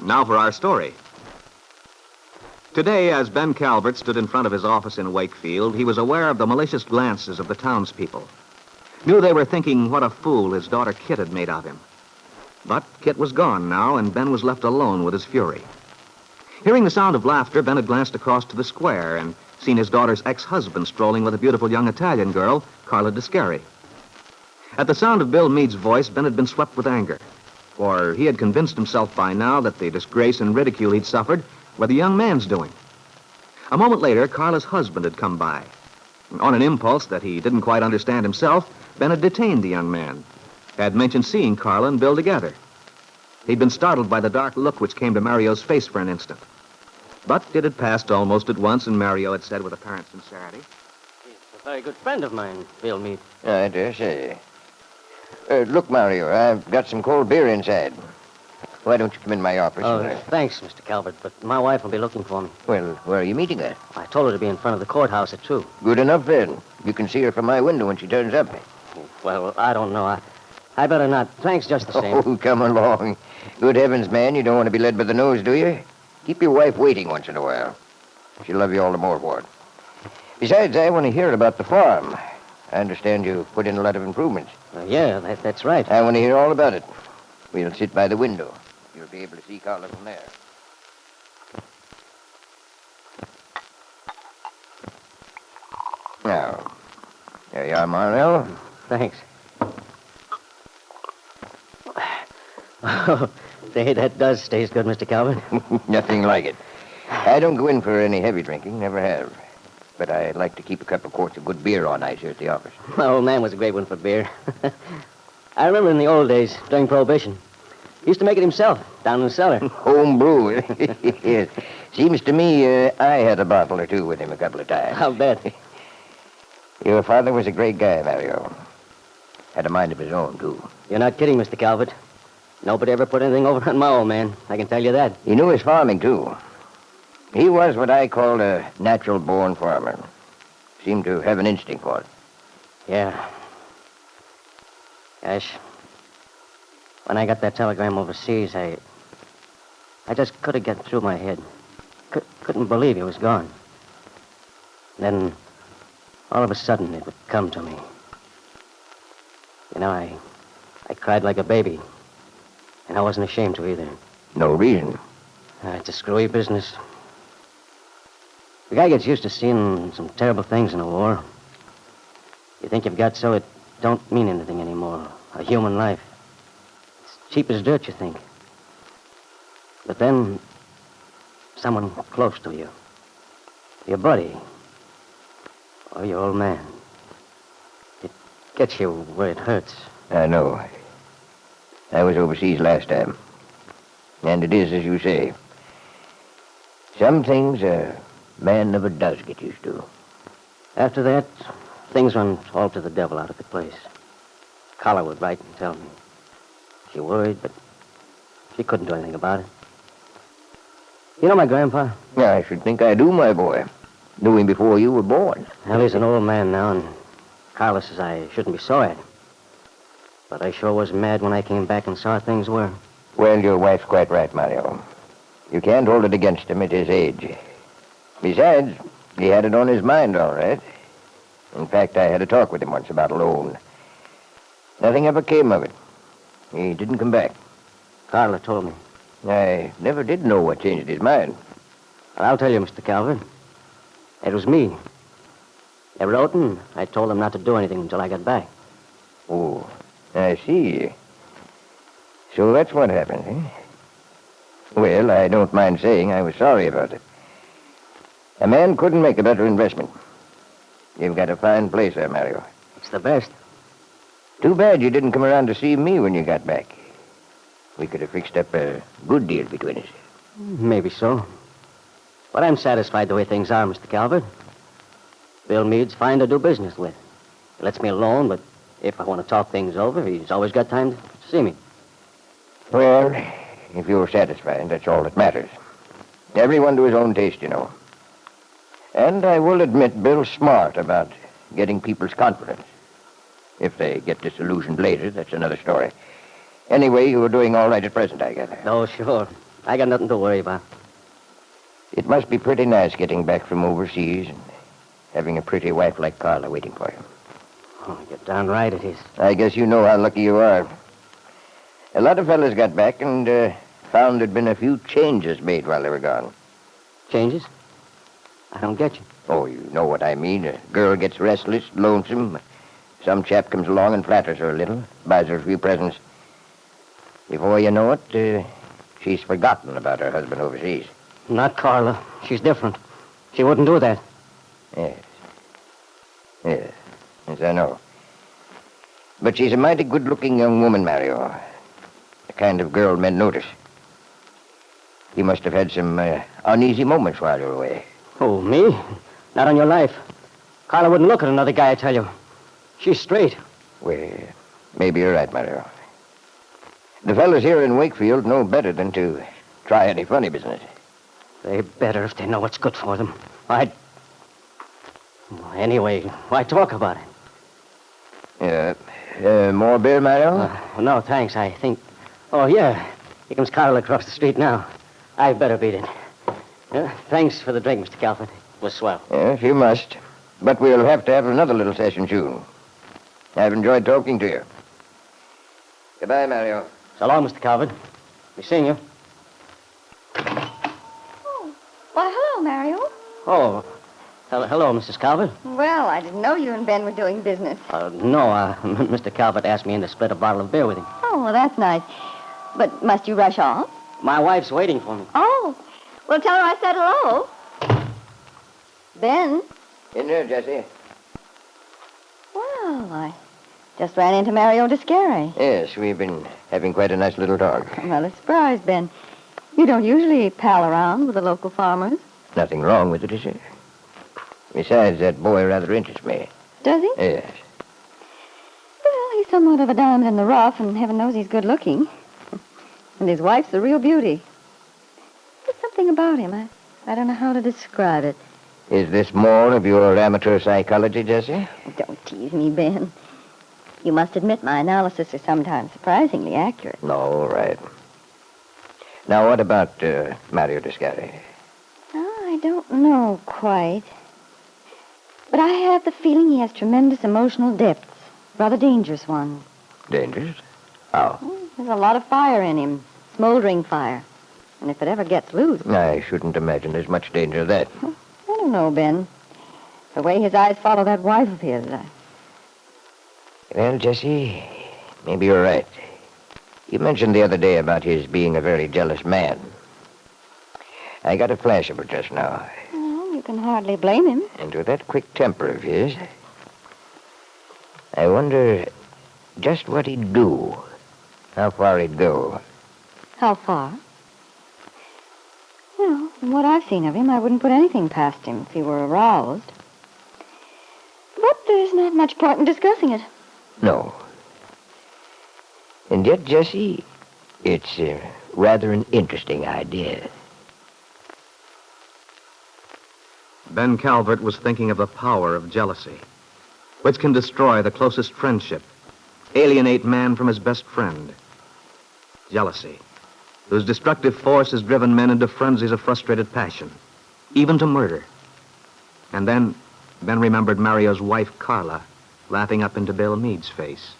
Now for our story. Today, as Ben Calvert stood in front of his office in Wakefield, he was aware of the malicious glances of the townspeople. Knew they were thinking what a fool his daughter Kit had made of him. But Kit was gone now, and Ben was left alone with his fury. Hearing the sound of laughter, Ben had glanced across to the square and seen his daughter's ex-husband strolling with a beautiful young Italian girl, Carla Descari. At the sound of Bill Meade's voice, Ben had been swept with anger, for he had convinced himself by now that the disgrace and ridicule he'd suffered were the young man's doing. A moment later, Carla's husband had come by. On an impulse that he didn't quite understand himself, Ben had detained the young man, had mentioned seeing Carla and Bill together. He'd been startled by the dark look which came to Mario's face for an instant. But it had passed almost at once, and Mario had said with apparent sincerity, "He's a very good friend of mine, Bill Meade." I dare say. Look, Mario, I've got some cold beer inside. Why don't you come in my office? Oh, thanks, Mr. Calvert, but my wife will be looking for me. Well, where are you meeting her? I told her to be in front of the courthouse at 2. Good enough, then. You can see her from my window when she turns up. Well, I don't know. I better not. Thanks just the same. Oh, come along. Good heavens, man, you don't want to be led by the nose, do you? Keep your wife waiting once in a while. She'll love you all the more for it. Besides, I want to hear about the farm. I understand you put in a lot of improvements. Yeah, that's right. I want to hear all about it. We'll sit by the window. You'll be able to see Carla from there. Now, there you are, Mario. Thanks. Oh, say, that does taste good, Mr. Calvert. Nothing like it. I don't go in for any heavy drinking, never have. But I like to keep a couple of quarts of good beer on ice here at the office. My old man was a great one for beer. I remember in the old days, during Prohibition, he used to make it himself, down in the cellar. Home brew. Yes. Seems to me I had a bottle or two with him a couple of times. I'll bet. Your father was a great guy, Mario. Had a mind of his own, too. You're not kidding, Mr. Calvert. Nobody ever put anything over on my old man. I can tell you that. He knew his farming, too. He was what I call a natural-born farmer. Seemed to have an instinct for it. Yeah. Gosh. When I got that telegram overseas, I just couldn't get through my head. Couldn't believe he was gone. Then, all of a sudden, it would come to me. You know, I cried like a baby. And I wasn't ashamed to either. No reason. It's a screwy business. The guy gets used to seeing some terrible things in a war. You think you've got so it don't mean anything anymore. A human life. It's cheap as dirt, you think. But then, someone close to you. Your buddy. Or your old man. It gets you where it hurts. I know. I was overseas last time. And it is as you say. Some things a man never does get used to. After that, things went all to the devil out of the place. Carla would write and tell me. She worried, but she couldn't do anything about it. You know my grandpa? I should think I do, my boy. Knew him before you were born. Well, he's an old man now, and Carla says I shouldn't be sorry at him. But I sure was mad when I came back and saw things were. Well, your wife's quite right, Mario. You can't hold it against him at his age. Besides, he had it on his mind, all right. In fact, I had a talk with him once about a loan. Nothing ever came of it. He didn't come back. Carla told me. I never did know what changed his mind. Well, I'll tell you, Mr. Calvert. It was me. They wrote, and I told them not to do anything until I got back. Oh, I see. So that's what happened, eh? Well, I don't mind saying I was sorry about it. A man couldn't make a better investment. You've got a fine place there, Mario. It's the best. Too bad you didn't come around to see me when you got back. We could have fixed up a good deal between us. Maybe so. But I'm satisfied the way things are, Mr. Calvert. Bill Meade's fine to do business with. He lets me alone, but if I want to talk things over, he's always got time to see me. Well, if you're satisfied, that's all that matters. Everyone to his own taste, you know. And I will admit Bill's smart about getting people's confidence. If they get disillusioned later, that's another story. Anyway, you're doing all right at present, I gather. Oh, sure. I got nothing to worry about. It must be pretty nice getting back from overseas and having a pretty wife like Carla waiting for you. Oh, you're darn right it is. I guess you know how lucky you are. A lot of fellas got back and found there'd been a few changes made while they were gone. Changes? I don't get you. Oh, you know what I mean. A girl gets restless, lonesome. Some chap comes along and flatters her a little, buys her a few presents. Before you know it, she's forgotten about her husband overseas. Not Carla. She's different. She wouldn't do that. Yes. Yes. Yes, I know. But she's a mighty good-looking young woman, Mario. The kind of girl men notice. You must have had some uneasy moments while you were away. Oh, me? Not on your life. Carla wouldn't look at another guy, I tell you. She's straight. Well, maybe you're right, Mario. The fellas here in Wakefield know better than to try any funny business. They better if they know what's good for them. Anyway, why talk about it? More beer, Mario? No, thanks. I think... Oh, yeah. Here comes Carla across the street now. I'd better beat it. Thanks for the drink, Mr. Calvert. It was swell. Yes, you must. But we'll have to have another little session soon. I've enjoyed talking to you. Goodbye, Mario. So long, Mr. Calvert. Be seeing you. Oh, why, hello, Mario. Oh, hello, Mrs. Calvert. Well, I didn't know you and Ben were doing business. No, Mr. Calvert asked me in to split a bottle of beer with him. Oh, well, that's nice. But must you rush off? My wife's waiting for me. Oh, well, tell her I said hello. Ben? In there, Jessie. Well, I just ran into Mario Descare. Yes, we've been having quite a nice little talk. Well, a surprise, Ben. You don't usually pal around with the local farmers. Nothing wrong with it, is there? Besides, that boy rather interests me. Does he? Yes. Well, he's somewhat of a diamond in the rough, and heaven knows he's good looking. And his wife's a real beauty. There's something about him. I don't know how to describe it. Is this more of your amateur psychology, Jessie? Don't tease me, Ben. You must admit my analysis is sometimes surprisingly accurate. No, all right. Now, what about Mario Descare? Oh, I don't know quite. But I have the feeling he has tremendous emotional depths. Rather dangerous ones. Dangerous? How? There's a lot of fire in him. Smoldering fire. And if it ever gets loose... I shouldn't imagine there's much danger of that. I don't know, Ben. The way his eyes follow that wife of his... Well, Jessie, maybe you're right. You mentioned the other day about his being a very jealous man. I got a flash of it just now. Well, you can hardly blame him. And with that quick temper of his, I wonder just what he'd do. How far he'd go. How far? Well, from what I've seen of him, I wouldn't put anything past him if he were aroused. But there's not much point in discussing it. No. And yet, Jessie, it's rather an interesting idea. Ben Calvert was thinking of the power of jealousy, which can destroy the closest friendship, alienate man from his best friend. Jealousy, whose destructive force has driven men into frenzies of frustrated passion, even to murder. And then Ben remembered Mario's wife, Carla, laughing up into Bill Meade's face.